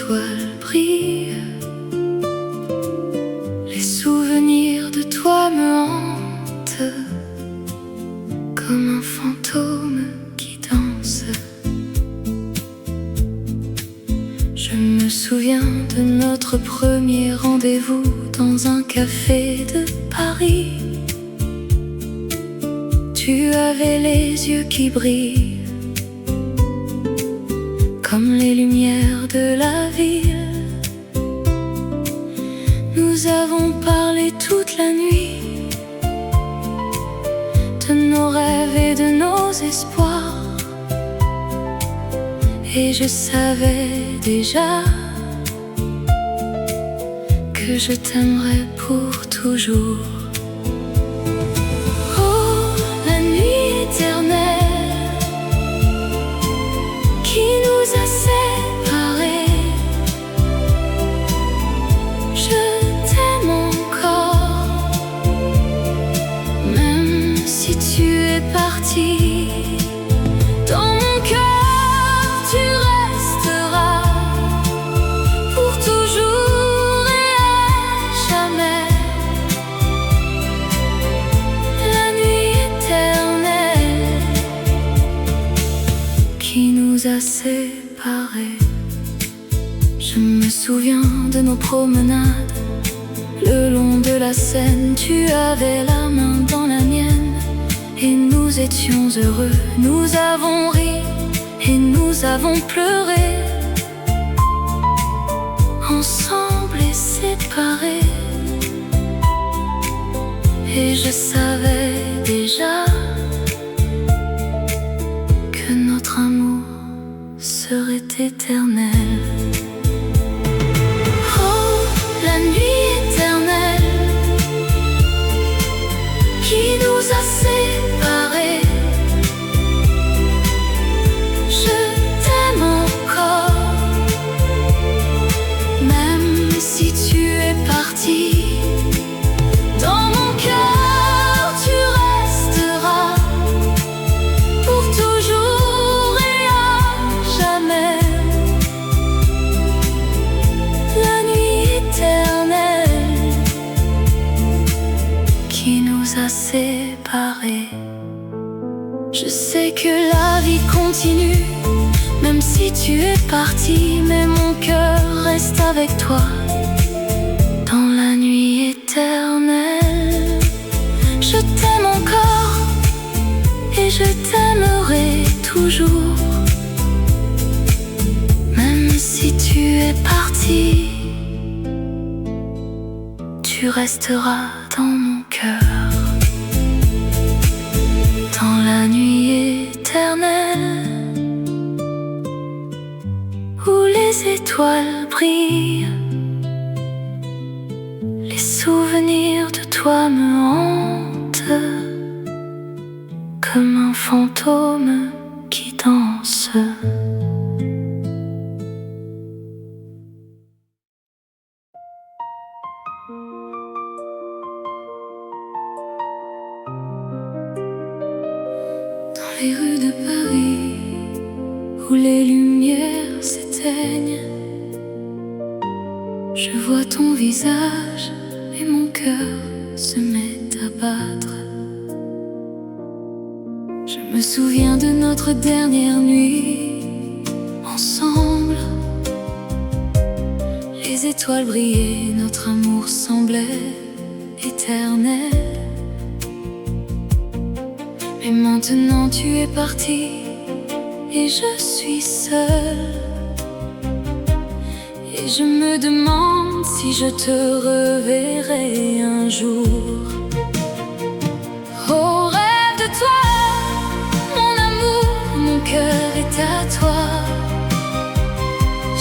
étoiles brillent. Les souvenirs de toi me hantent comme un fantôme qui danse. Je me souviens de notre premier rendez-vous dans un café de Paris. Tu avais les yeux qui brillent comme les lumières de la ville. Nous avons parlé toute la nuit de nos rêves et de nos espoirs. Et je savais déjà que je t'aimerais pour toujours. Oh, la nuit éternelle qui nous a séparés, je t'aime encore, même si tu es parti. Dans mon cœur, tu resteras pour toujours et à jamais. La nuit éternelle qui nous a séparés. Je me souviens de nos promenades le long de la Seine. Tu avais la main dans la mienne et nous étions heureux. Nous avons ri et nous avons pleuré, ensemble et séparés. Et je savais déjà que notre amour serait éternel. Oh, la nuit éternelle qui nous a séparés, je t'aime encore, même si tu es parti. Dans mon cœur, tu resteras pour toujours et à jamais. La nuit éternelle qui nous a séparés. Je sais que la vie continue, même si tu es parti, mais mon cœur reste avec toi dans la nuit éternelle. Je t'aime encore et je t'aimerai toujours, même si tu es parti, tu resteras dans mon cœur, dans la nuit éternelle où les étoiles brillent. Les souvenirs de toi me hantent comme un fantôme qui danse. Dans les rues de Paris où les lumières s'éteignent, je vois ton visage et mon cœur se met à battre. Je me souviens de notre dernière nuit ensemble. Les étoiles brillaient, notre amour semblait éternel. Mais maintenant tu es parti et je suis seule. Et je me demande si je te reverrai un jour. Oh, rêve de toi, mon amour, mon cœur est à toi.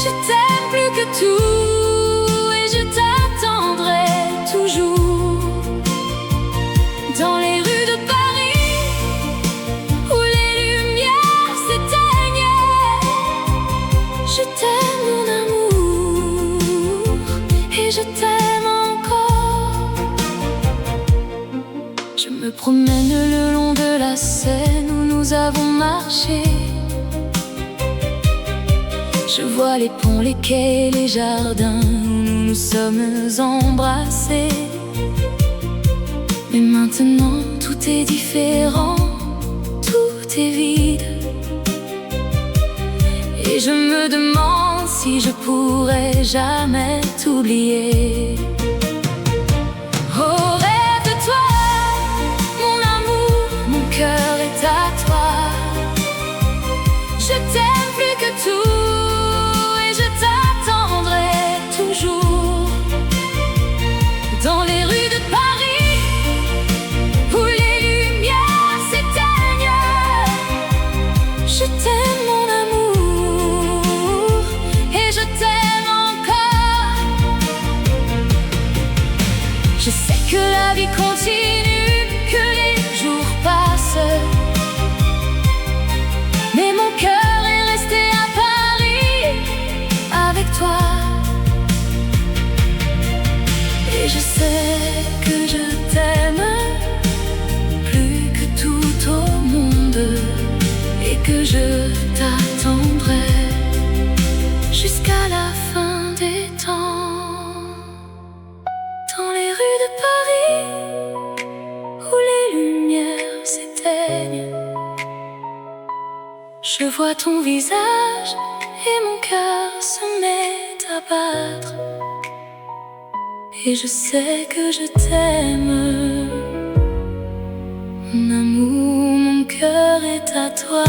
Je t'aime plus que tout et je t'attendrai toujours. Dans les rues de Paris où les lumières s'éteignent, je t'aime mon amour et je t'aime encore. Je me promène le long de la Seine où nous avons marché. Je vois les ponts, les quais, les jardins où nous nous sommes embrassés. Mais maintenant tout est différent, tout est vide. Et je me demande si je pourrais jamais t'oublier. Oh, rêve de toi, mon amour, mon cœur est à toi. Je t'aime plus que tout et je t'attendrai toujours. Dans les rues de Paris, où les lumières s'éteignent, je t'aime mon amour et je t'aime encore. Je sais que la vie continue, que les jours passent, mais mon cœur est resté à Paris avec toi. Et je sais que je t'aime plus que tout au monde et que je t'attendrai jusqu'à la fin des temps. Dans les rues de Paris, où les lumières s'éteignent, je vois ton visage et mon cœur se met à battre. Et je sais que je t'aime, mon amour, mon cœur est à toi.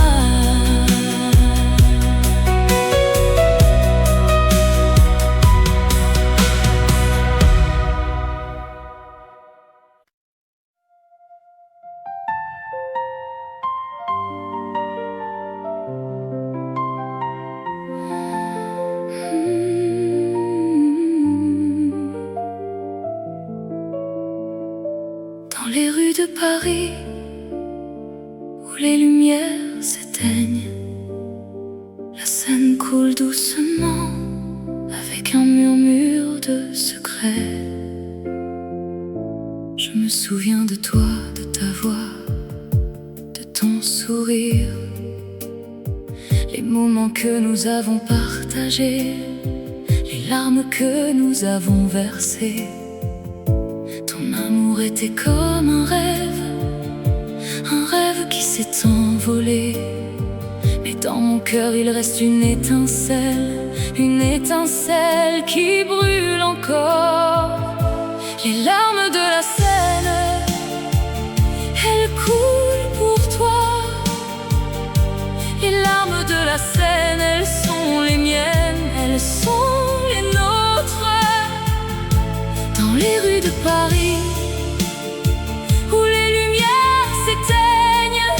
Dans les rues de Paris, où les lumières s'éteignent, la Seine coule doucement avec un murmure de secret. Je me souviens de toi, de ta voix, de ton sourire, les moments que nous avons partagés, les larmes que nous avons versées. Ton amour était comme un rêve qui s'est envolé. Mais dans mon cœur il reste une étincelle qui brûle encore. Les larmes de la Seine, elles coulent pour toi. Les larmes de la Seine, elles sont les miennes, elles sont les nôtres. Dans les rues de Paris, où les lumières s'éteignent,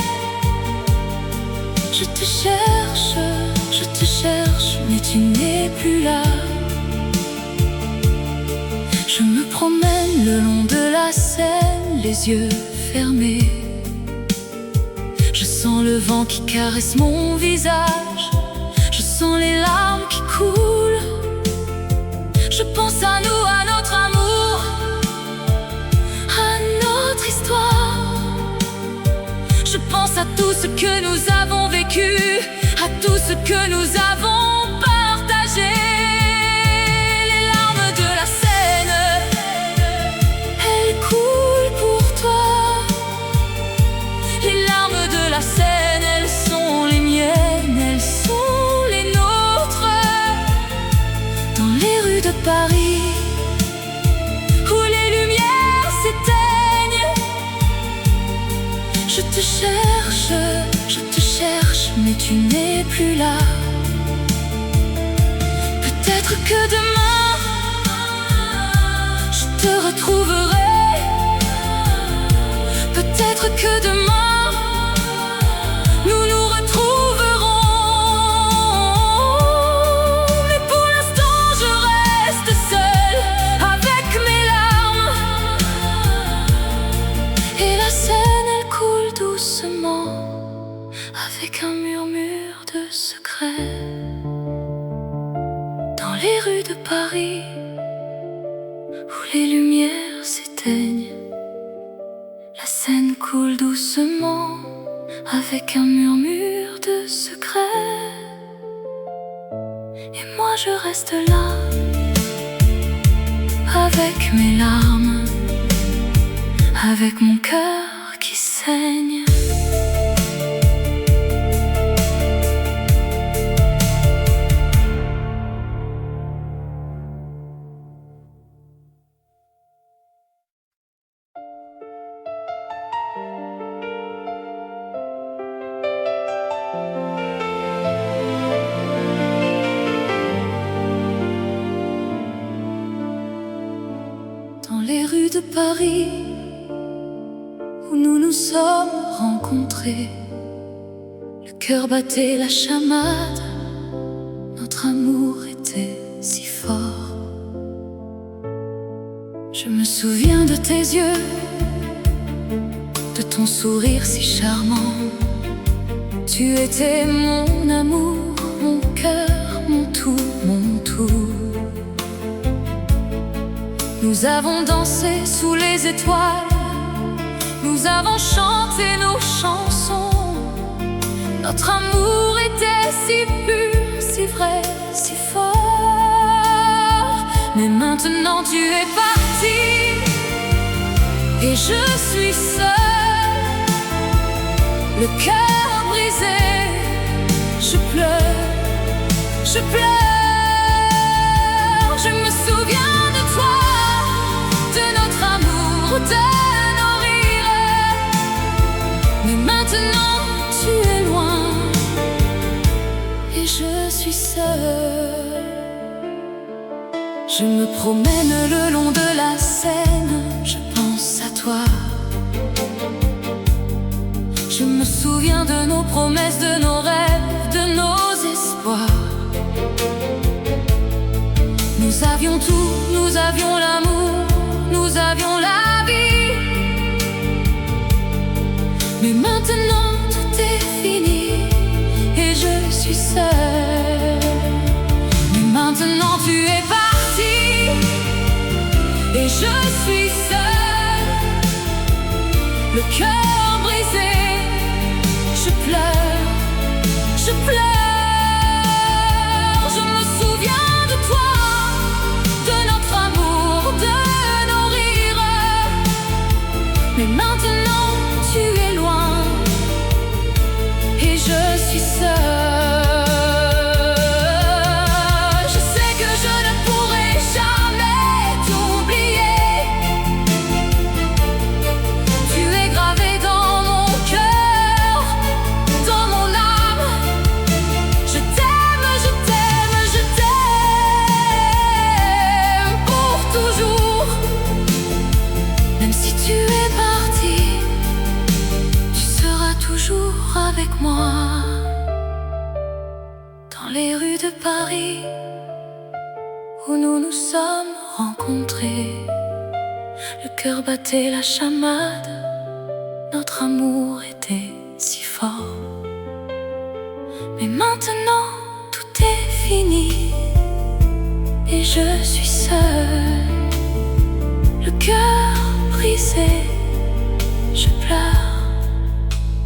je te cherche, mais tu n'es plus là. Je me promène le long de la Seine, les yeux fermés. Je sens le vent qui caresse mon visage, je sens les larmes qui coulent. Je pense à nous, à notre amour, à notre histoire. Je pense à tout ce que nous avons vécu, à tout ce que nous avons partagé. Les larmes de la Seine, elles coulent pour toi. Les larmes de la Seine, elles sont les miennes, elles sont les nôtres. Dans les rues de Paris, où les lumières s'éteignent, je te cherche, mais tu n'es plus là. Peut-être que demain, je te retrouverai. Peut-être que demain, nous nous retrouverons. Mais pour l'instant, je reste seule avec mes larmes. Et la Seine, elle coule doucement avec un murmure de secret. Dans les rues de Paris, où les lumières s'éteignent, la Seine coule doucement avec un murmure de secret. je reste là, avec mes larmes, avec mon cœur qui saigne. Dans les rues de Paris, où nous nous sommes rencontrés, le cœur battait la chamade, notre amour était si fort. Je me souviens de tes yeux, de ton sourire si charmant. Tu étais mon amour, mon cœur, mon tout, mon tout. Nous avons dansé sous les étoiles, nous avons chanté nos chansons. Notre amour était si pur, si vrai, si fort. Mais maintenant tu es parti et je suis seule, le cœur brisé. Je pleure, je pleure. Je me souviens de toi, de notre amour, de nos rires. Mais maintenant tu es loin et je suis seule. Je me promène le long de la Seine, je pense à toi. Je me souviens de nos promesses, de nos rêves, de nos espoirs. Nous avions tout, nous avions l'amour, nous avions la vie. Mais maintenant tout est fini et je suis seule. Mais maintenant tu es parti et je suis seule, le cœur brisé. Je pleure, je pleure. Je me souviens de toi, de notre amour, de nos rires. Mais maintenant tu es loin et je suis seule. Je sais que je ne pourrai jamais t'oublier. Tu es gravé dans mon cœur, dans mon âme. Je t'aime, je t'aime, je t'aime pour toujours. Même si tu es parti, tu seras toujours avec moi. Dans les rues de Paris, où nous nous sommes rencontrés, le cœur battait la chamade, notre amour était si fort. Mais maintenant tout est fini et je suis seule, le cœur brisé. Je pleure,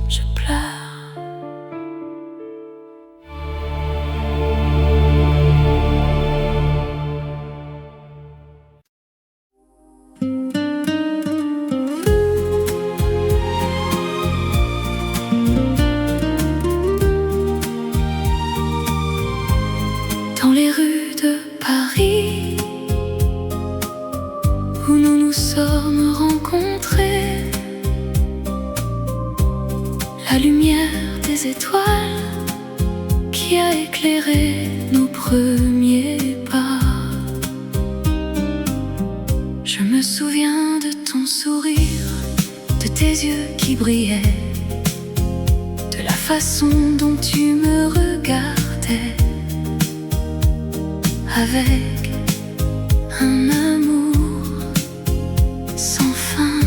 je pleure. Dans les rues de Paris, où nous nous sommes rencontrés, la lumière des étoiles qui a éclairé nos premiers pas. Je me souviens de ton sourire, de tes yeux qui brillaient, de la façon dont tu me regardais, avec un amour sans fin.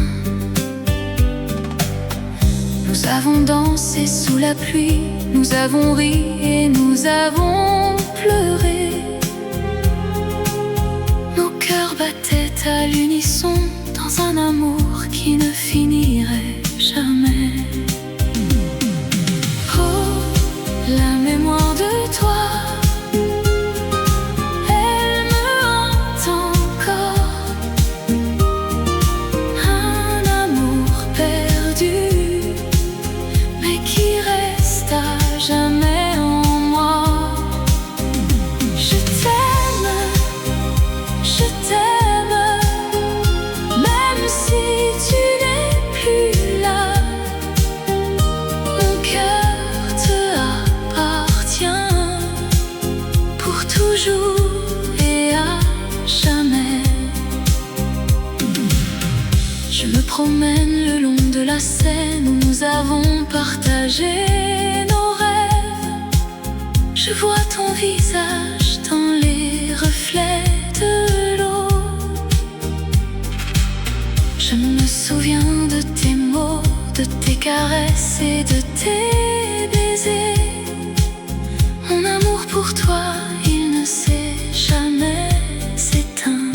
Nous avons dansé sous la pluie, nous avons ri et nous avons pleuré. Nos cœurs battaient à l'unisson dans un amour qui ne finirait jamais. Oh, la mémoire de toi Je me promène le long de la Seine où nous avons partagé nos rêves. Je vois ton visage dans les reflets de l'eau. Je me souviens de tes mots, de tes caresses et de tes baisers. Mon amour pour toi, il ne s'est jamais éteint.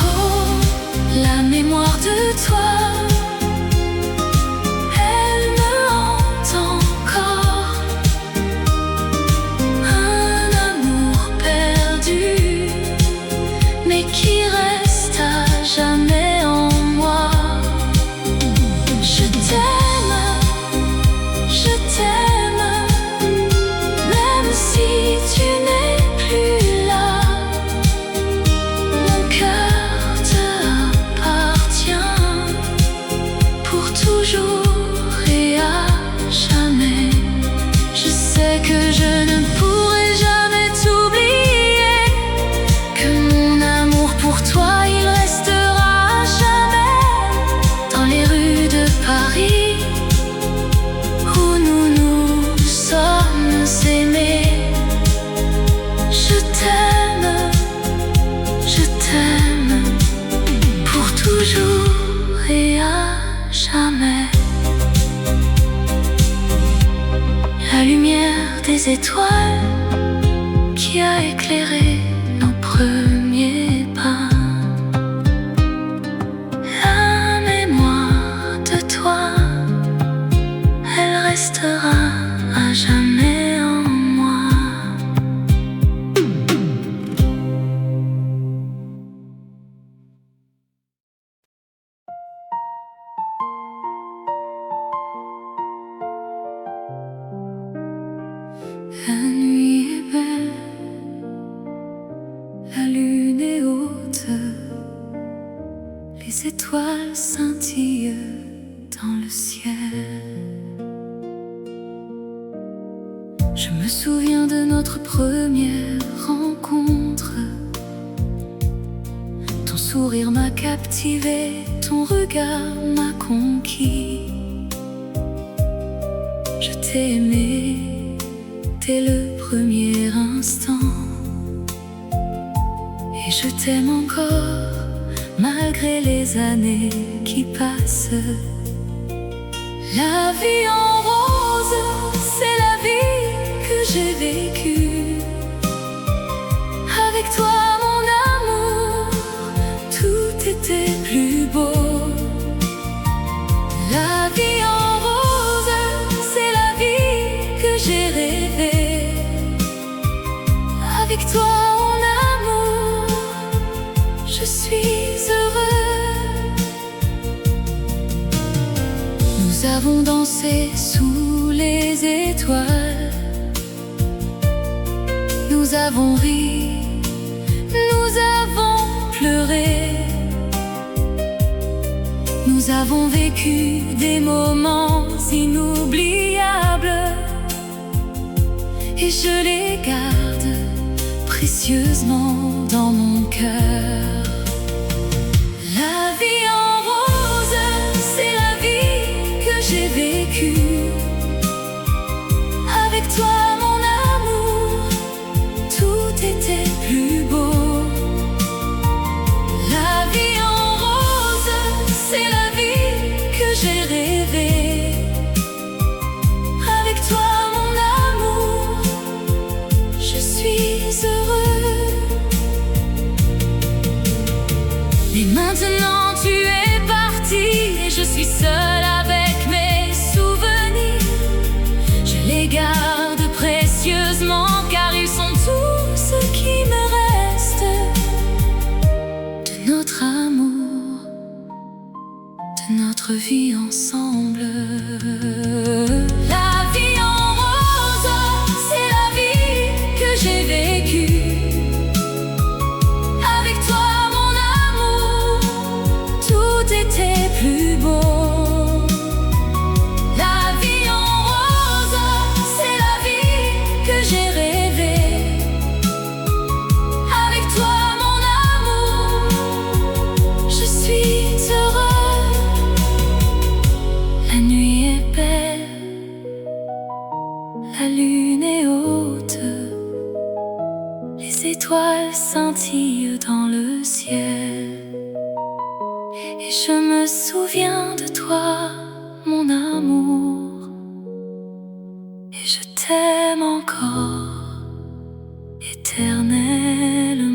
Oh, la mémoire de toi, elle me hante encore. Un amour perdu, mais qui reste à jamais en moi. Je t'aime, je t'aime, même si tu n'es plus là. Mon cœur te appartient pour toujours et à jamais. Je sais que je ne pourrai jamais t'oublier, que mon amour pour toi, il restera à jamais dans les rues de Paris où nous nous sommes aimés. Je t'aime pour toujours et à jamais. La lumière des étoiles qui a éclairé nos premiers pas. La mémoire de toi, elle restera à jamais en moi. La nuit est belle, la lune est haute, les étoiles scintillent dans le ciel. Je me souviens de notre première rencontre. Ton sourire m'a captivé, ton regard m'a conquis. Je t'ai aimé dès le premier instant, et je t'aime encore malgré les années qui passent. La vie en rose, c'est la vie que j'ai vécue. Avec toi, mon amour, tout était plus beau. La vie en rose, c'est la vie que j'ai rêvée. Avec toi, mon amour, je suis heureux. Nous avons dansé sous les étoiles. Nous avons ri, nous avons pleuré. Nous avons vécu des moments inoubliables, et je les garde précieusement dans mon cœur. La vie en rose, c'est la vie que j'ai vécue. Avec toi, mon amour, tout était plus beau. La vie en rose, c'est la vie que j'ai rêvée. Avec toi, mon amour, je suis heureux. Mais maintenant tu es parti et je suis seule avec mes souvenirs. Je les garde précieusement car ils sont tout ce qui me reste de notre amour, de notre vie ensemble. La vie en rose, c'est la vie que j'ai vécue. Avec toi, mon amour, tout était plus beau. La vie en rose, c'est la vie que j'ai rêvée. Avec toi, mon amour, je Et je me souviens de toi, mon amour, et je t'aime encore éternellement.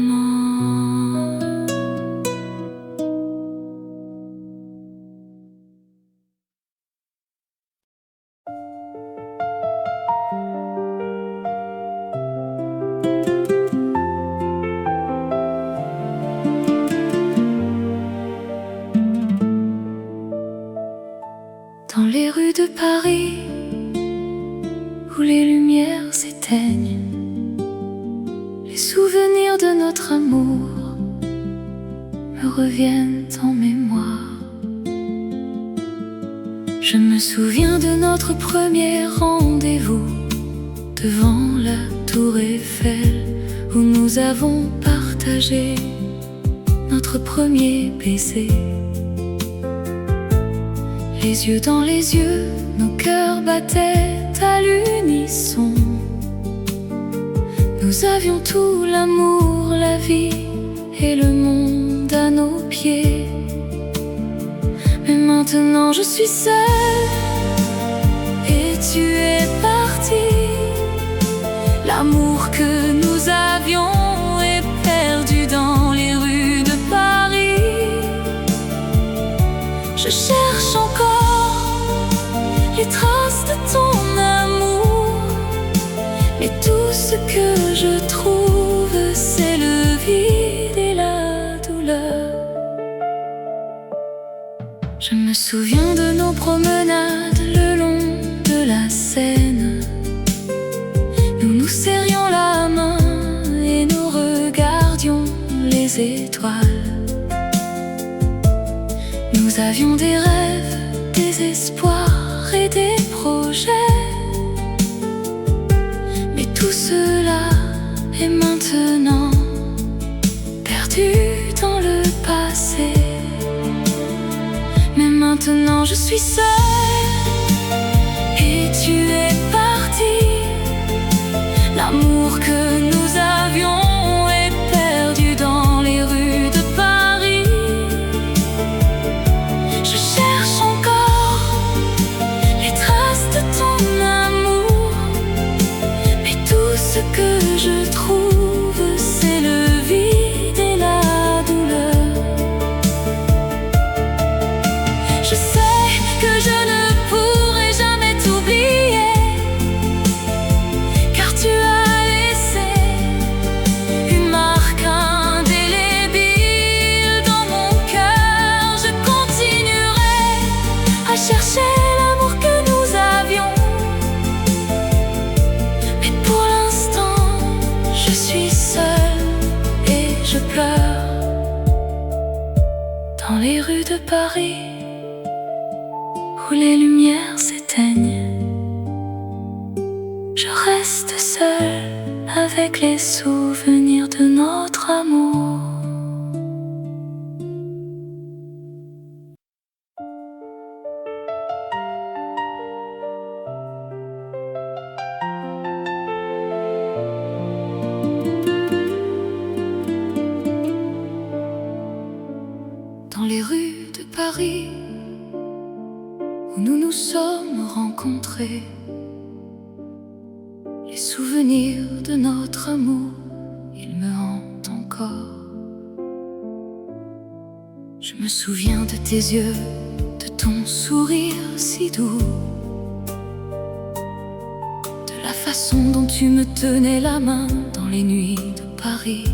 Dans les rues de Paris, où les lumières s'éteignent, les souvenirs de notre amour me reviennent en mémoire. Je me souviens de notre premier rendez-vous devant la tour Eiffel, où nous avons partagé notre premier baiser. Les yeux dans les yeux, nos cœurs battaient à l'unisson. Nous avions tout, l'amour, la vie et le monde à nos pieds. Mais maintenant je suis seule et tu es parti. L'amour que nous avions est perdu dans les rues de Paris. Je cherche encore les traces de ton amour, mais tout ce que je trouve, c'est le vide et la douleur. Je me souviens de nos promenades le long de la Seine. Nous nous serrions la main et nous regardions les étoiles. Nous avions des rêves, des espoirs et des projets. Mais tout cela est maintenant perdu dans le passé. Mais maintenant je suis seule et tu es parti. L'amour que nous avions est perdu dans les rues de Paris. Je cherche encore les traces de ton amour, mais tout ce que je trouve, c'est le vide et la douleur. Je sais que je ne pourrai jamais t'oublier, car tu as laissé une marque indélébile dans mon cœur. Je continuerai à chercher l'amour que nous avions, mais pour l'instant je suis seule et je pleure. Dans les rues de Paris, où les lumières s'éteignent, je reste seule avec les souvenirs de notre amour. Dans les rues de Paris, où nous nous sommes rencontrés, les souvenirs de notre amour, ils me hantent encore. Je me souviens de tes yeux, de ton sourire si doux, de la façon dont tu me tenais la main dans les nuits de Paris.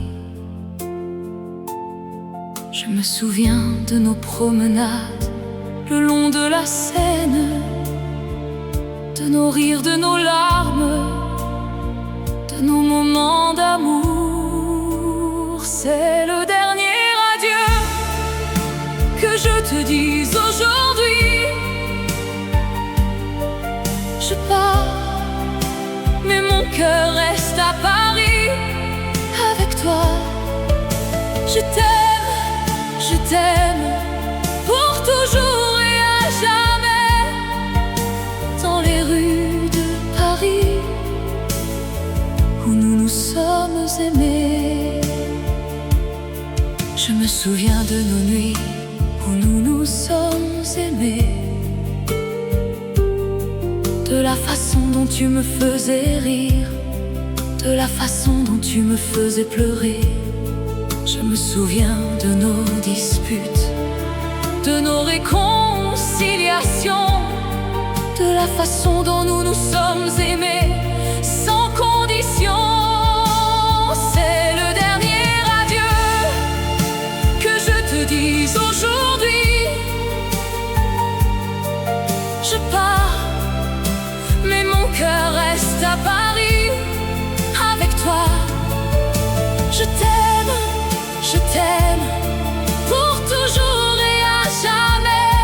Je me souviens de nos promenades le long de la Seine, de nos rires, de nos larmes, de nos moments d'amour. C'est le dernier adieu que je te dis aujourd'hui. Je pars, mais mon cœur reste à Paris avec toi. Je t'aime pour toujours et à jamais. Dans les rues de Paris, où nous nous sommes aimés. Je me souviens de nos nuits où nous nous sommes aimés. De la façon dont tu me faisais rire, de la façon dont tu me faisais pleurer. Je me souviens de nos disputes, de nos réconciliations, de la façon dont nous nous sommes aimés, sans condition. C'est le dernier adieu que je te dis aujourd'hui. Je pars, mais mon cœur reste à Paris avec toi. Je t'aime, je t'aime, pour toujours et à jamais.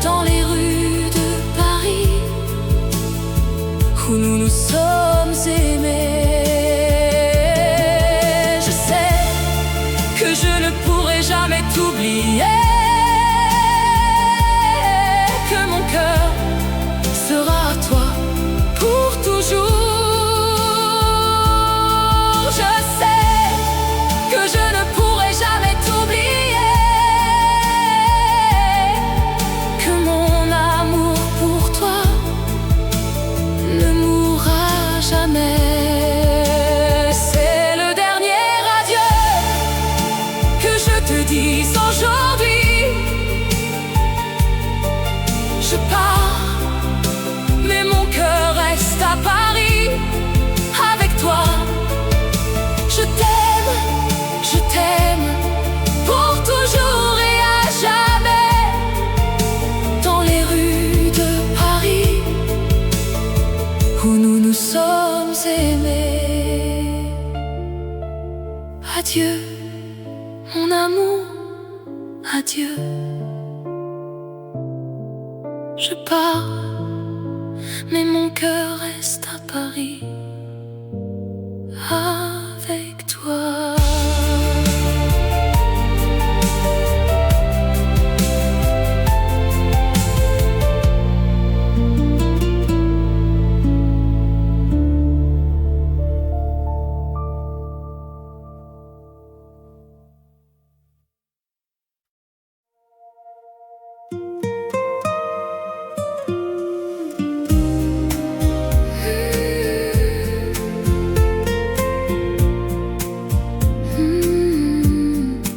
Dans les rues de Paris, où nous nous sommes aimés. Je sais que je ne pourrai jamais t'oublier, que mon cœur sera à toi pour toujours. Je sais que je ne pourrai jamais t'oublier, que mon amour pour toi ne mourra jamais. C'est le dernier adieu que je te dis aujourd'hui. Je pars, mais mon cœur reste à Paris avec toi. Je t'aime, pour toujours et à jamais. Dans les rues de Paris, où nous nous sommes aimés. Adieu, mon amour, adieu. Je pars, mais mon cœur reste à Paris avec toi.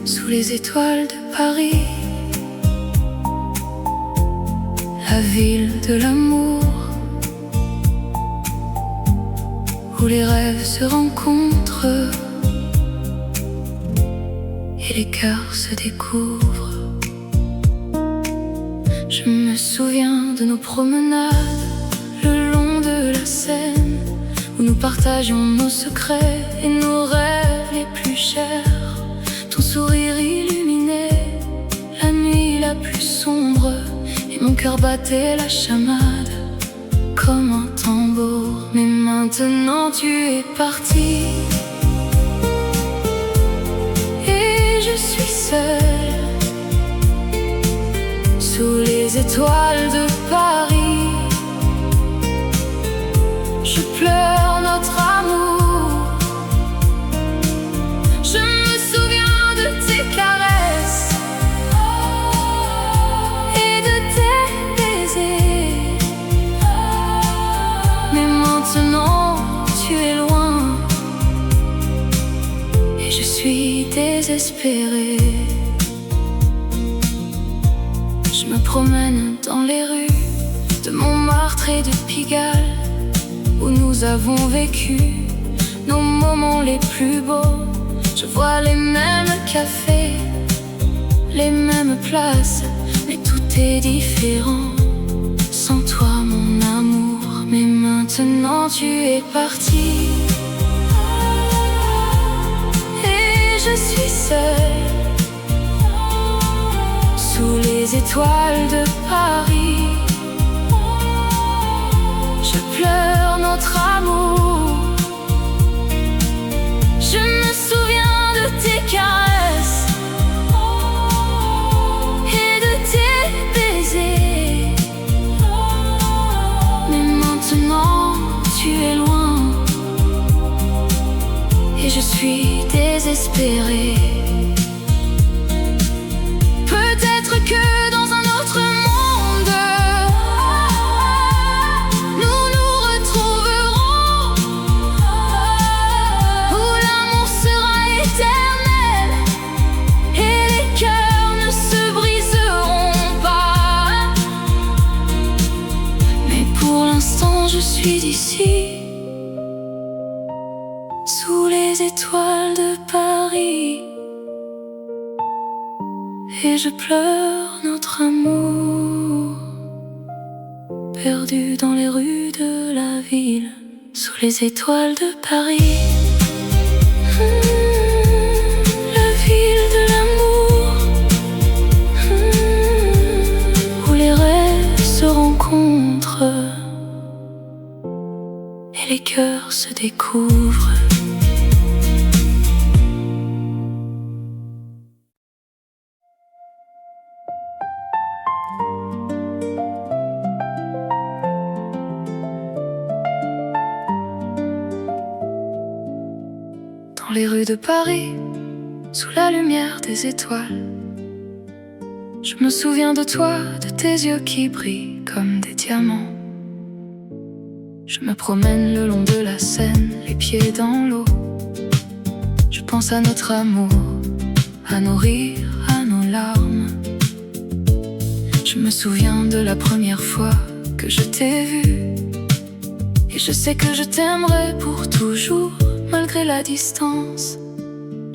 Sous les étoiles de Paris, la ville de l'amour, où les rêves se rencontrent et les cœurs se découvrent. Je me souviens de nos promenades le long de la Seine, où nous partagions nos secrets et nos rêves les plus chers. Ton sourire illuminait la nuit la plus sombre, et mon cœur battait la chamade comme un tambour. Mais maintenant tu es parti, et je suis seule sous les étoiles de Paris. Je pleure notre amour, je me souviens de tes caresses et de tes baisers. Mais maintenant tu es loin, et je suis désespérée. Je me promène dans les rues de Montmartre et de Pigalle, où nous avons vécu nos moments les plus beaux. Je vois les mêmes cafés, les mêmes places, mais tout est différent sans toi, mon amour. Mais maintenant tu es parti, et je suis seule sous les étoiles de Paris. Je pleure notre amour, je me souviens de tes caresses et de tes baisers. Mais maintenant tu es loin, et je suis désespérée. Peu suis d'ici, sous les étoiles de Paris, et je pleure notre amour, perdu dans les rues de la ville, sous les étoiles de Paris. La ville de l'amour, où les rêves se rencontrent et les cœurs se découvrent. Dans les rues de Paris, sous la lumière des étoiles, je me souviens de toi, de tes yeux qui brillent comme des diamants. Je me promène le long de la Seine, les pieds dans l'eau. Je pense à notre amour, à nos rires, à nos larmes. Je me souviens de la première fois que je t'ai vu, et je sais que je t'aimerai pour toujours, malgré la distance.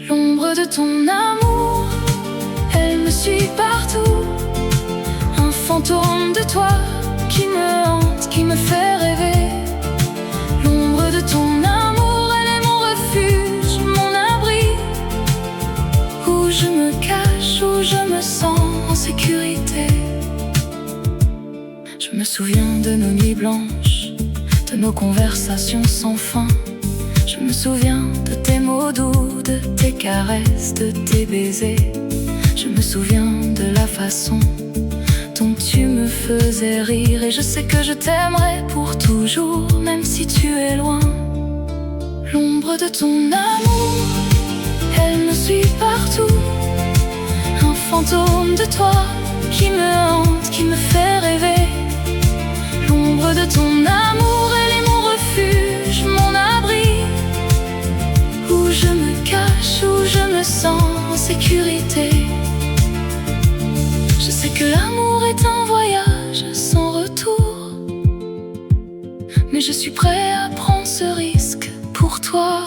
L'ombre de ton amour, elle me suit partout. Un fantôme de toi qui me hante, qui me fait rêver. L'ombre de ton amour, elle est mon refuge, mon abri, où je me cache, où je me sens en sécurité. Je me souviens de nos nuits blanches, de nos conversations sans fin. Je me souviens de tes mots doux, de tes caresses, de tes baisers. Je me souviens de la façon dont tu me faisais rire. Et je sais que je t'aimerai pour toujours, même si tu es loin. L'ombre de ton amour, elle me suit partout. Un fantôme de toi qui me hante, qui me fait rêver. L'ombre de ton amour, elle est mon refuge, mon abri, où je me cache, où je me sens en sécurité. Je sais que l'amour est un voyage sans retour, mais je suis prêt à prendre ce risque pour toi,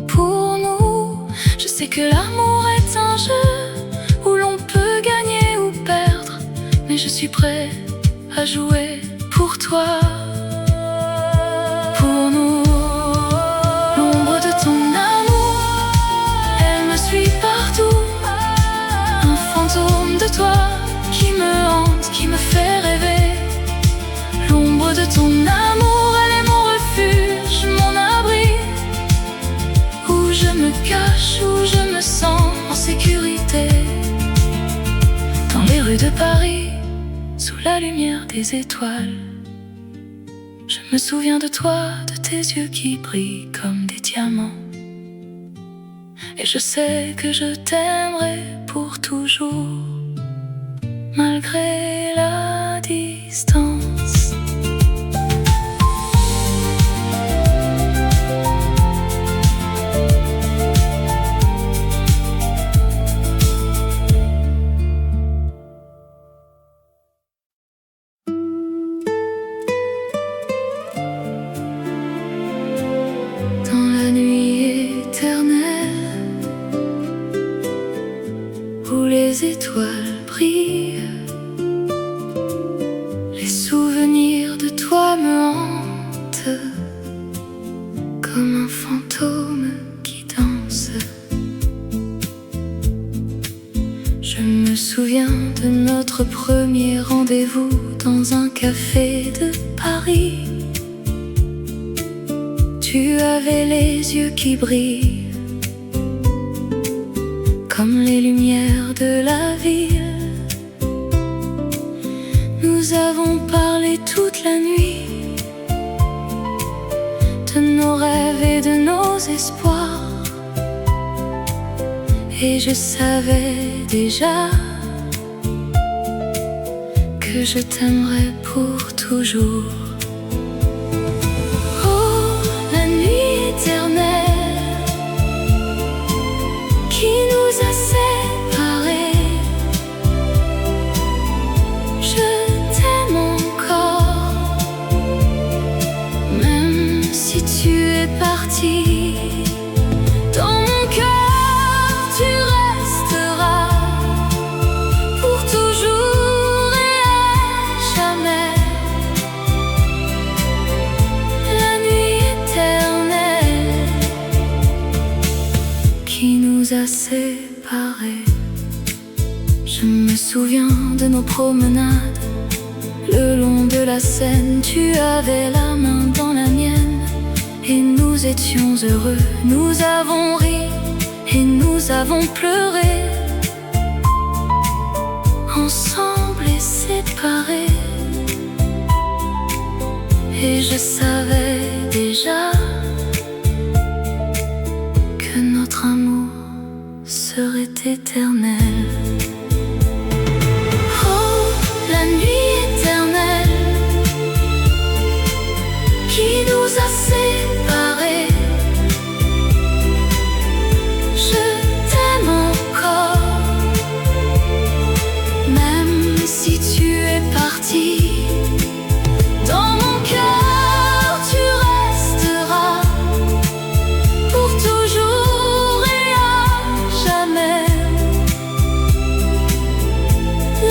pour nous. Je sais que l'amour est un jeu où l'on peut gagner ou perdre, mais je suis prêt à jouer pour toi, pour nous. L'ombre de ton amour, elle me suit partout. Un fantôme de toi qui me hante, qui me fait rêver. L'ombre de ton amour, elle est mon refuge, mon abri, où je me cache, où je me sens en sécurité. Dans les rues de Paris, sous la lumière des étoiles, je me souviens de toi, de tes yeux qui brillent comme des diamants. Et je sais que je t'aimerai pour toujours, malgré la distance. Dans la nuit éternelle, où les étoiles brillent, les souvenirs de toi me hantent, comme un fantôme qui danse. Je me souviens de notre premier rendez-vous dans un café de Paris. Tu avais les yeux qui brillent comme les lumières de la ville. Nous avons parlé toute la nuit de nos rêves et de nos espoirs, et je savais déjà que je t'aimerais pour toujours. Qui nous a séparés, je t'aime encore, Je me souviens de nos promenades le long de la Seine. Tu avais la main dans la mienne et nous étions heureux. Nous avons ri et nous avons pleuré, ensemble et séparés. Et je savais déjà que notre amour serait éternel. Oh, la nuit éternelle qui nous a séparés. Je t'aime encore, même si tu es parti. Dans mon cœur tu resteras pour toujours et à jamais.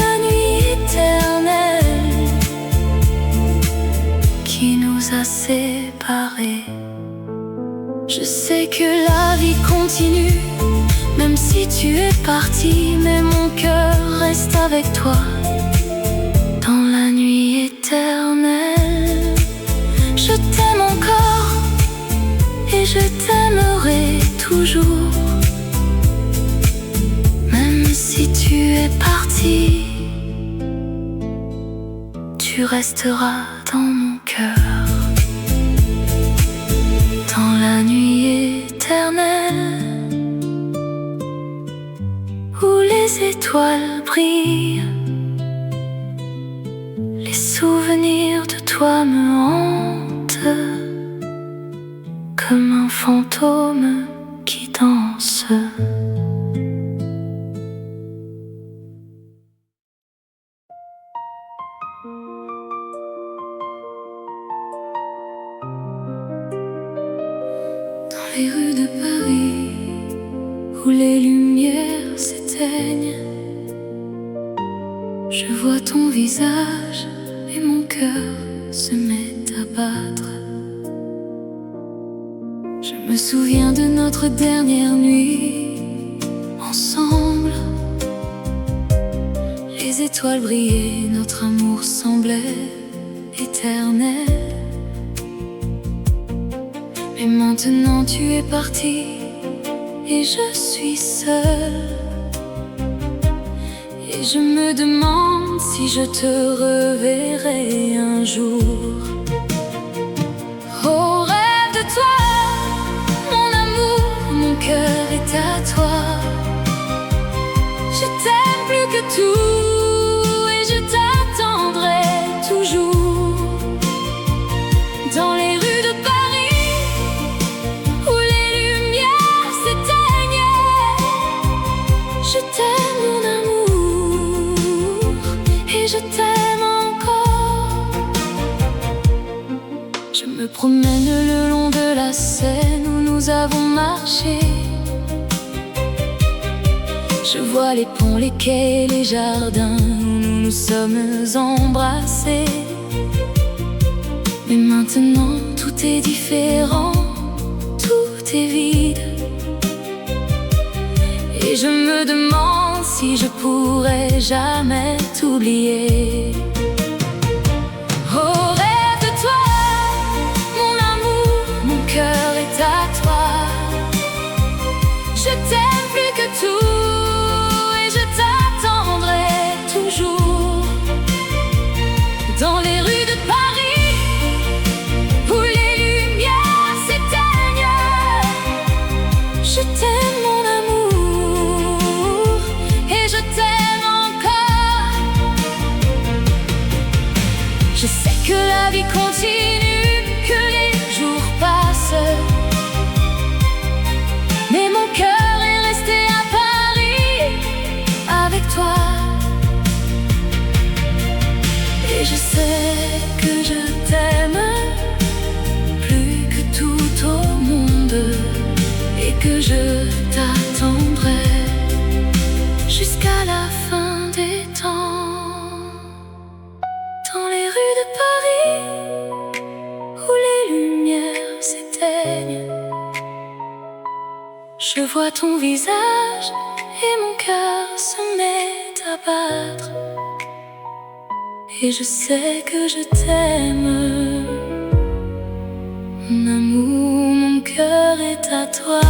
La nuit éternelle qui nous a séparés. Je sais que la vie continue, même si tu es parti, mais mon cœur reste avec toi. Dans la nuit éternelle, je t'aime encore et je t'aimerai toujours. Même si tu es parti, tu resteras dans mon cœur. Dans la nuit éternelle où les étoiles brillent, les souvenirs de toi me hantent comme un fantôme qui danse. Dans les rues de Paris où les lumières s'éteignent, je vois ton visage et mon cœur se met à battre. Je me souviens de notre dernière nuit ensemble. Les étoiles brillaient, notre amour semblait éternel. Mais maintenant tu es parti et je suis seule. Et je me demande si je te reverrai un jour. Oh, rêve de toi, mon amour, mon cœur est à toi. Je t'aime plus que tout et je t'attendrai toujours. Dans les rues de Paris où les lumières s'éteignent, je t'aime mon amour et je t'aime encore. Je me promène le long de la Seine où nous avons marché. Je vois les ponts, les quais, les jardins où nous nous sommes embrassés. Mais maintenant tout est différent, tout est vide. Et je me demande si je pourrai jamais t'oublier. Oh, rêve de toi, mon amour, mon cœur est à toi. Je t'aime plus que tout et je t'attendrai toujours. Dans les rues de Paris où les lumières s'éteignent, je t'aime mon amour et je t'aime encore. Je sais que la vie continue, que les jours passent, mais mon cœur est resté à Paris avec toi. Et je sais que je t'aime plus que tout au monde et que je t'attendrai jusqu'à la fin des temps. Dans les rues de Paris où les lumières s'éteignent, je vois ton visage et mon cœur se met à et je sais que je t'aime. Mon amour, mon cœur est à toi.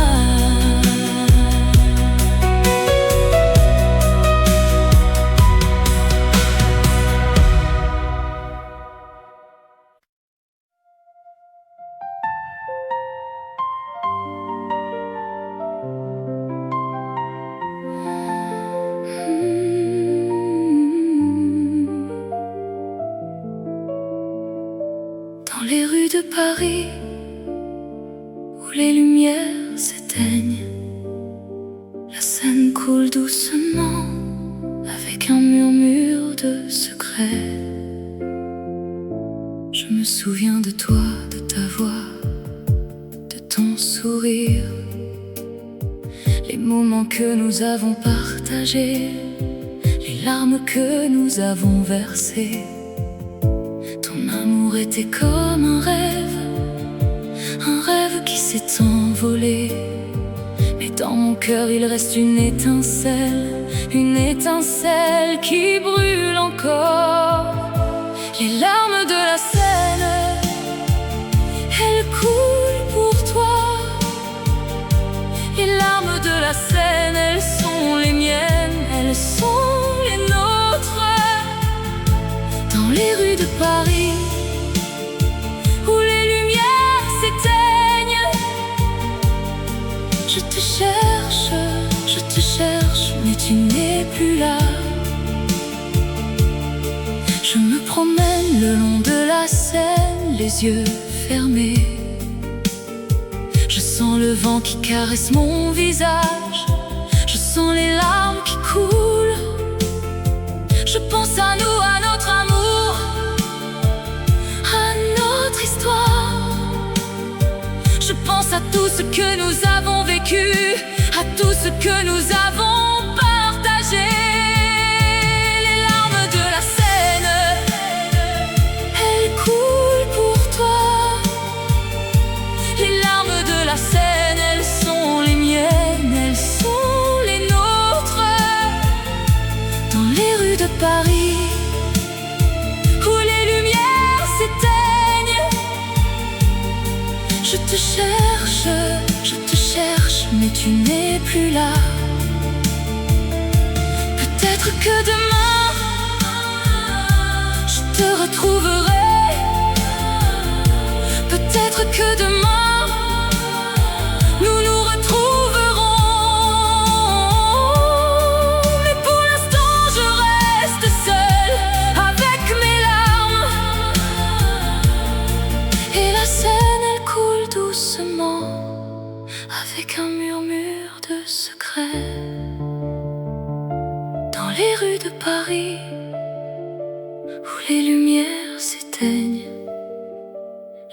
Dans les rues de Paris, où les lumières s'éteignent, la Seine coule doucement avec un murmure de secret. Je me souviens de toi, de ta voix, de ton sourire, les moments que nous avons partagés, les larmes que nous avons versées. Ton amour était comme un rêve qui s'est envolé. Mais dans mon cœur il reste une étincelle qui brûle encore. Les larmes de la Seine, elles coulent pour toi. Les larmes de la Seine, elles sont les miennes, elles sont les nôtres. Dans les rues de Paris, où les lumières s'éteignent, je te cherche, mais tu n'es plus là. Je me promène le long de la Seine, les yeux fermés. Je sens le vent qui caresse mon visage, je sens les larmes qui coulent. Je pense à nous, à notre amour, à notre histoire. Je pense à tout ce que nous avons vécu, à tout ce que nous avons partagé. Les larmes de la Seine, elles coulent pour toi. Les larmes de la Seine, elles sont les miennes, elles sont les nôtres. Dans les rues de Paris, où les lumières s'éteignent, je te cherche, mais tu n'es plus là. Peut-être que demain, je te retrouverai. Peut-être que demain, nous nous retrouverons. Mais pour l'instant, je reste seule avec mes larmes. Et la Seine, elle coule doucement avec un murmure de secret. Dans les rues de Paris, où les lumières s'éteignent,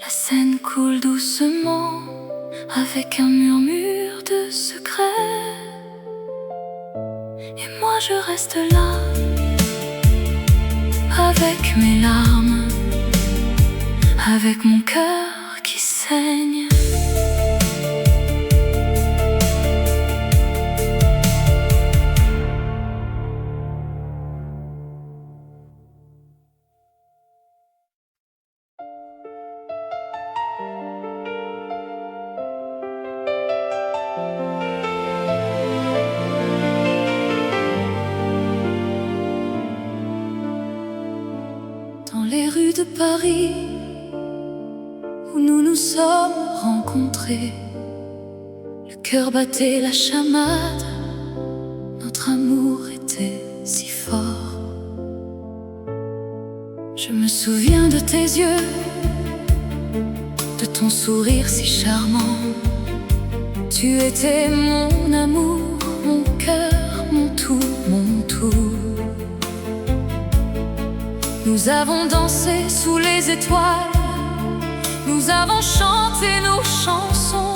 la Seine coule doucement avec un murmure de secret. Et moi je reste là avec mes larmes, avec mon cœur qui saigne. Dans les rues de Paris, où nous nous sommes rencontrés, le cœur battait la chamade, notre amour était si fort. Je me souviens de tes yeux, de ton sourire si charmant. Tu étais mon amour, mon cœur, mon tout, mon tout. Nous avons dansé sous les étoiles, nous avons chanté nos chansons.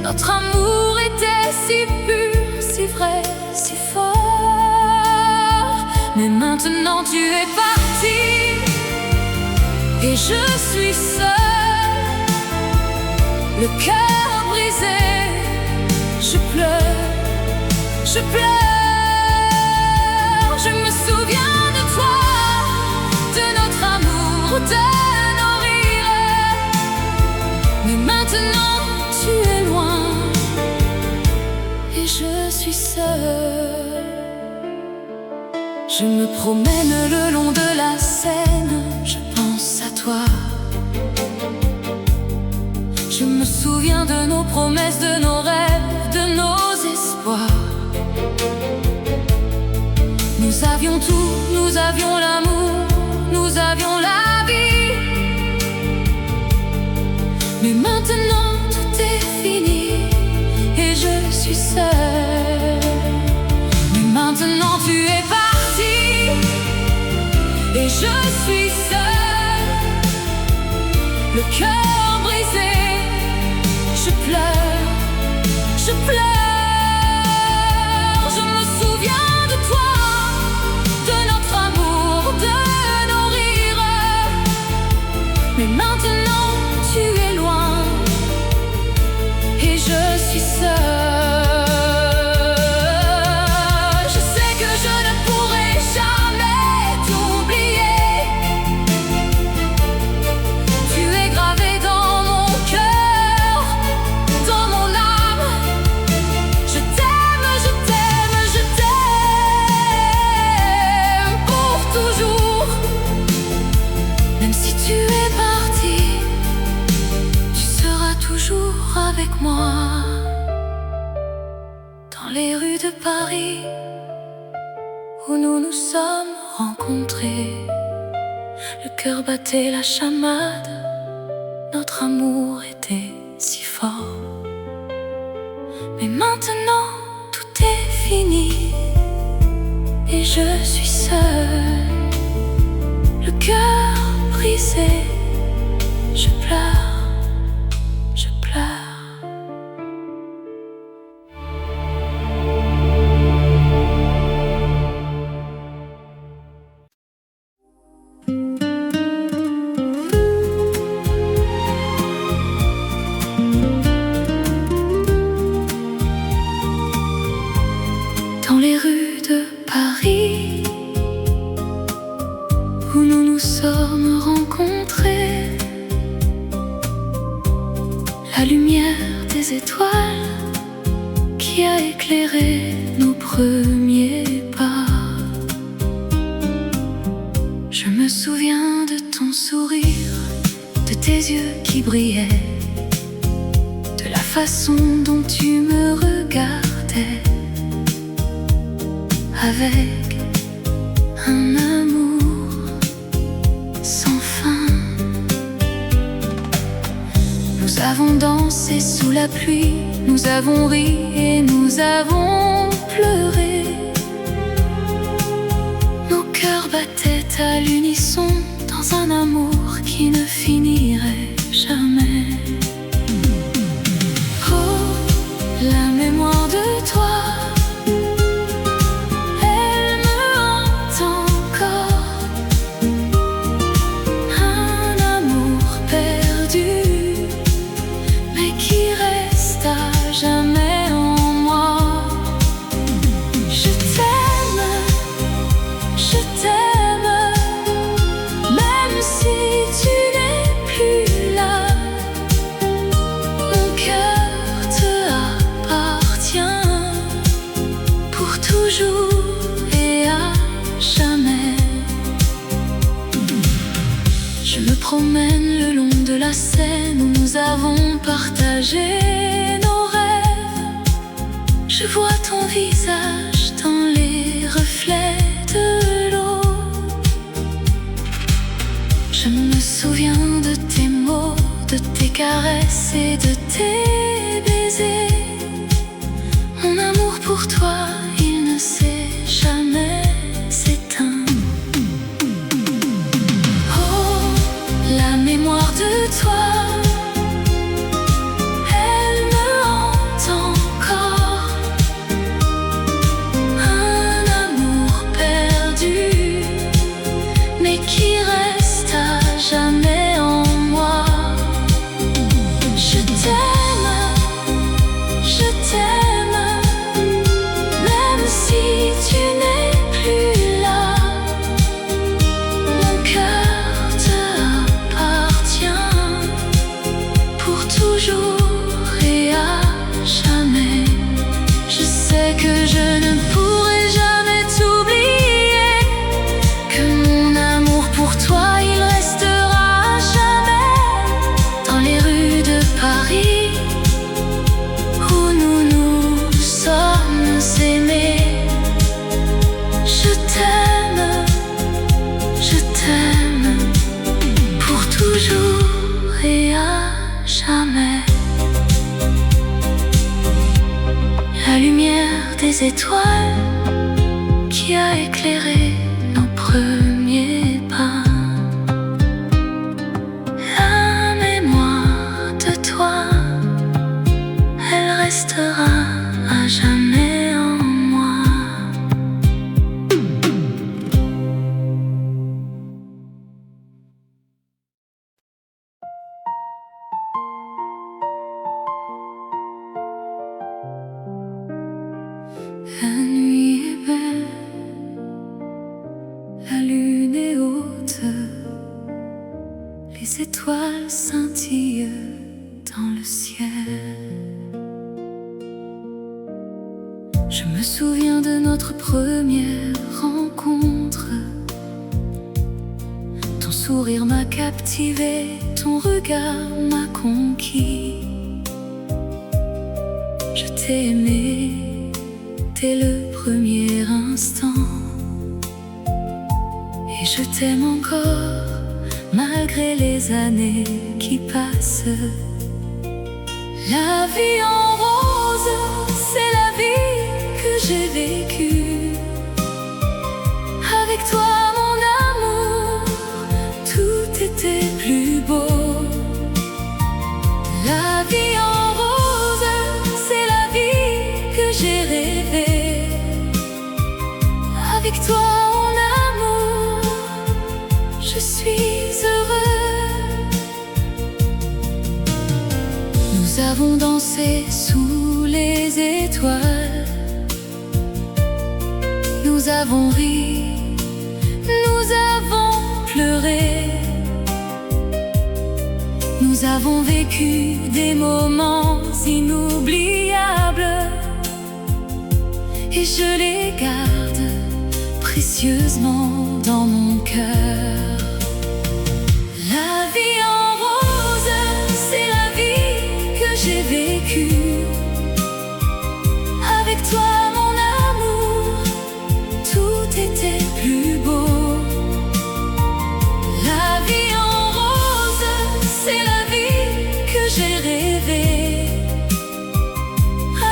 Notre amour était si pur, si vrai, si fort. Mais maintenant tu es parti et je suis seule, le cœur brisé. Je pleure, je pleure. Je me souviens de toi, seule. Je me promène le long de la Seine, je pense à toi. Je me souviens de nos promesses, de nos rêves, de nos espoirs. Nous avions tout, nous avions l'amour, nous avions la vie. Mais maintenant tout est fini et je suis seule. Mais maintenant tu es parti et je suis seule. Le cœur brisé, je pleure, je pleure. Je me souviens de toi, de notre amour, de nos rires. Mais maintenant tu es loin et je suis seule. Je sais que je ne pourrai jamais t'oublier. Tu es gravé dans mon cœur, dans mon âme. Je t'aime, je t'aime, je t'aime pour toujours. Même si tu es parti, tu seras toujours avec moi. Dans les rues de Paris où nous nous sommes rencontrés, le cœur battait la chamade, notre amour était si fort. Mais maintenant tout est fini et je suis seule. Le cœur brisé, je pleure, je pleure. Dans les rues de Paris où nous nous sommes rencontrés, la lumière des étoiles qui a éclairé nos premiers pas. Je me souviens de ton sourire, de tes yeux qui brillaient, de la façon dont tu me regardais, avec un amour sans fin. Nous avons dansé sous la pluie, nous avons ri et nous avons pleuré. Nos cœurs battaient à l'unisson dans un amour qui ne finirait jamais. Oh, la mémoire de toi, jamais en moi. Je t'aime, même si tu n'es plus là. Mon cœur te appartient pour toujours et à jamais. Je me promène le long de la Seine où nous avons partagé nos rêves. Je vois ton visage dans les reflets de l'eau. Je me souviens de tes mots, de tes caresses et de tes baisers. Mon amour pour toi, il ne s'est jamais éteint. Oh, la mémoire de toi, jamais en moi. Je t'aime, qui a éclairé nos premiers pas. La mémoire de toi, elle restera à jamais en moi. La nuit est belle, la lune est haute, les étoiles scintillent dans le ciel. Je me souviens de notre première rencontre. Ton sourire m'a captivé, ton regard m'a conquis. Je t'ai aimé dès le premier instant, et je t'aime encore malgré les années qui passent. La vie en rose, c'est la vie que j'ai vécue. Avec toi mon amour, tout était plus beau. La vie en rose, c'est la vie que j'ai rêvée. Avec toi mon amour, je suis heureux. Nous avons dansé sous les étoiles, nous avons ri, nous avons pleuré, nous avons vécu des moments inoubliables, et je les garde précieusement dans mon cœur. La vie en rose, c'est la vie que j'ai vécue. Avec toi mon amour, tout était plus beau. La vie en rose, c'est la vie que j'ai rêvée.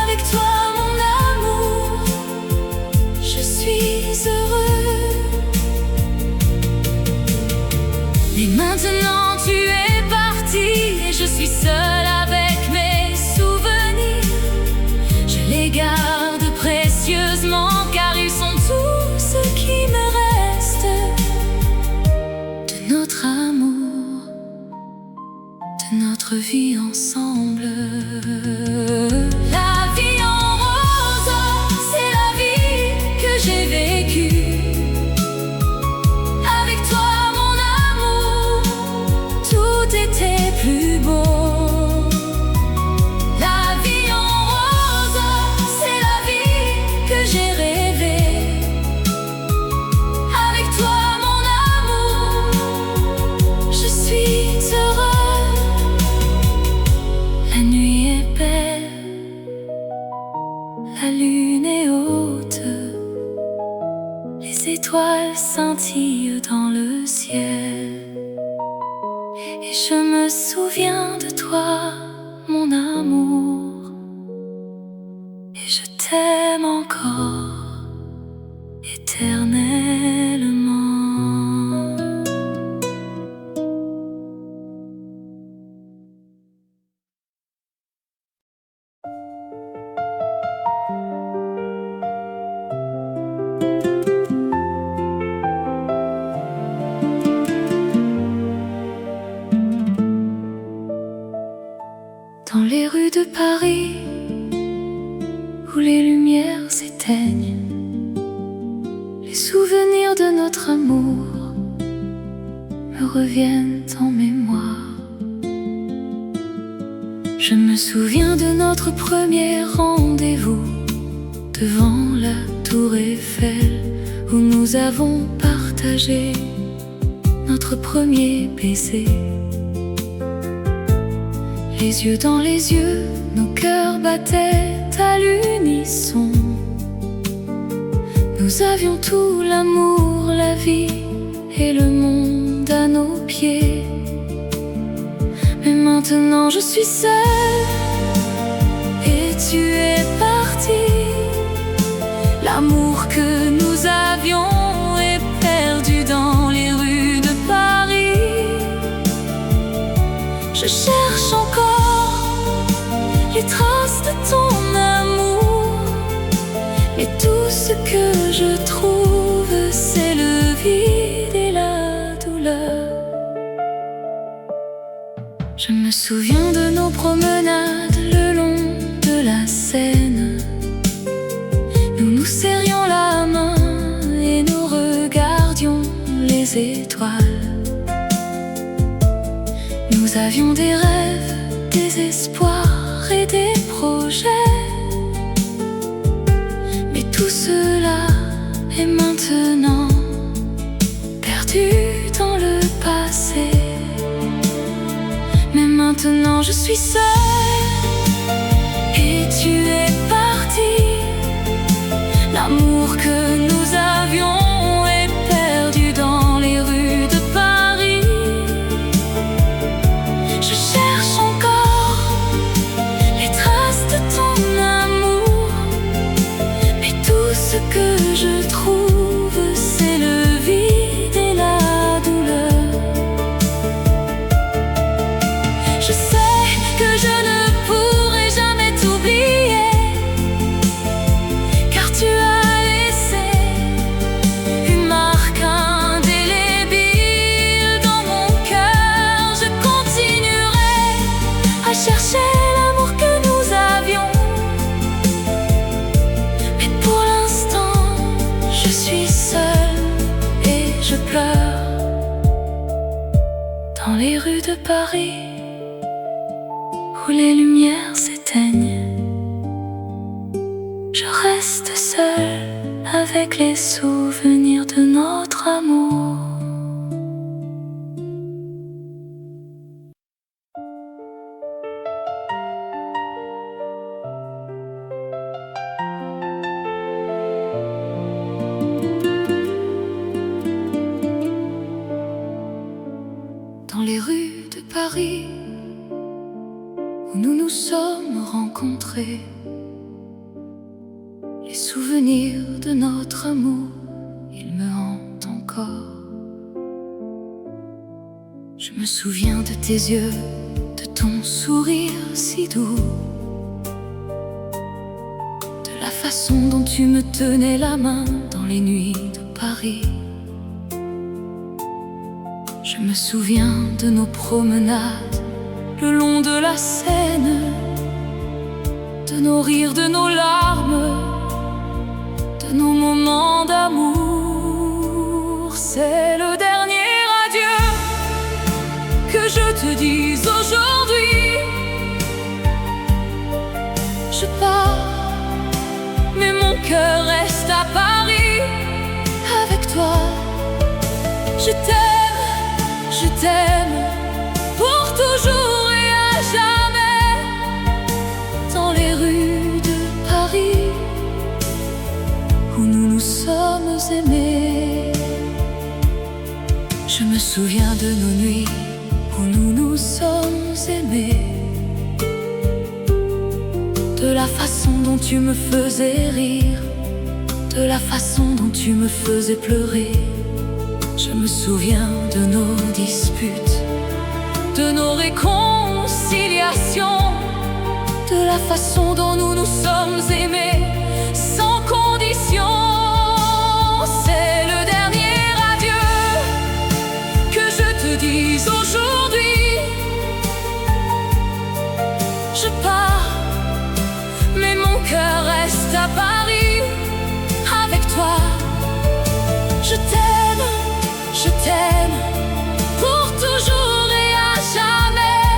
Avec toi mon amour, je suis heureux. Et maintenant tu es parti, et je suis seule avec mes souvenirs. Je les garde précieusement, car ils sont tout ce qui me reste de notre amour, de notre vie ensemble. La vie en rose, c'est la vie que j'ai vécue. Avec toi mon amour, tout était plus beau. La vie en rose, c'est la vie que j'ai rêvée. Avec toi mon amour, je suis heureux. La nuit est belle, la lune est haute, les étoiles scintillent dans le ciel, et je me souviens de toi, mon amour, et je t'aime encore éternellement. Dans les rues de Paris, où les lumières s'éteignent, les souvenirs de notre amour me reviennent en mémoire. Je me souviens de notre premier rendez-vous devant la tour Eiffel, où nous avons partagé notre premier baiser. Les yeux dans les yeux, nos cœurs battaient à l'unisson. Nous avions tout, l'amour, la vie et le monde à nos pieds. Mais maintenant je suis seule et tu es parti. L'amour que nous avons ce que je trouve, c'est le vide et la douleur. Je me souviens de nos promenades le long de la Seine. Nous nous serrions la main et nous regardions les étoiles. Nous avions des rêves, des espoirs et des projets. Mais tout cela est maintenant perdu dans le passé. Mais maintenant je suis seule et tu es parti. L'amour que nous avions est perdu dans les rues de Paris. Je cherche encore les traces de ton amour, mais tout ce que je trouve, c'est le vide et la douleur. Je sais que je ne pourrai jamais t'oublier, car tu as laissé une marque indélébile dans mon cœur. Je continuerai à chercher l'amour que nous avions, mais pour l'instant je suis seule et je pleure dans les rues de Paris où les lumières s'éteignent. Je reste seule avec les souvenirs de notre amour. Dans les rues de Paris où nous nous sommes rencontrés, les souvenirs de notre amour, ils me hantent encore. Je me souviens de tes yeux, de ton sourire si doux, de la façon dont tu me tenais la main dans les nuits de Paris. Je me souviens de nos promenades le long de la Seine, de nos rires, de nos larmes, de nos moments d'amour. C'est le dernier adieu que je te dis aujourd'hui. Je pars, mais mon cœur reste à Paris avec toi. Je t'aime pour toujours et à jamais. Dans les rues de Paris où nous nous sommes aimés. Je me souviens de nos nuits où nous nous sommes aimés, de la façon dont tu me faisais rire, de la façon dont tu me faisais pleurer. Je me souviens de nos disputes, de nos réconciliations, de la façon dont nous nous sommes aimés sans condition. C'est le dernier adieu que je te dis aujourd'hui. Je pars, mais mon cœur reste à Paris avec toi. Je t'aime pour toujours et à jamais.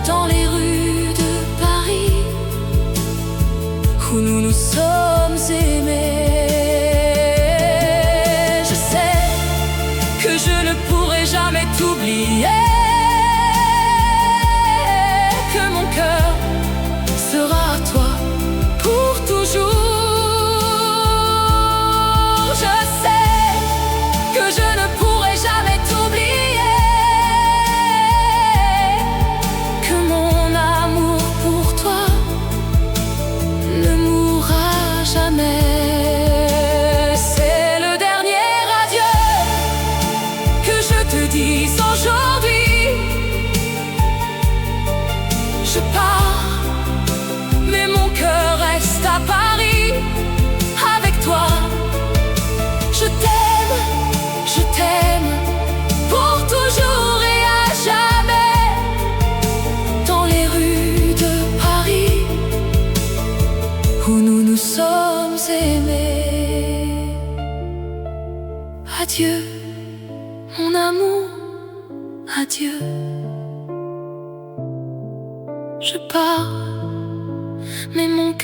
Dans les rues de Paris où nous nous sommes aimés. Adieu, mon amour, adieu. Je pars, mais mon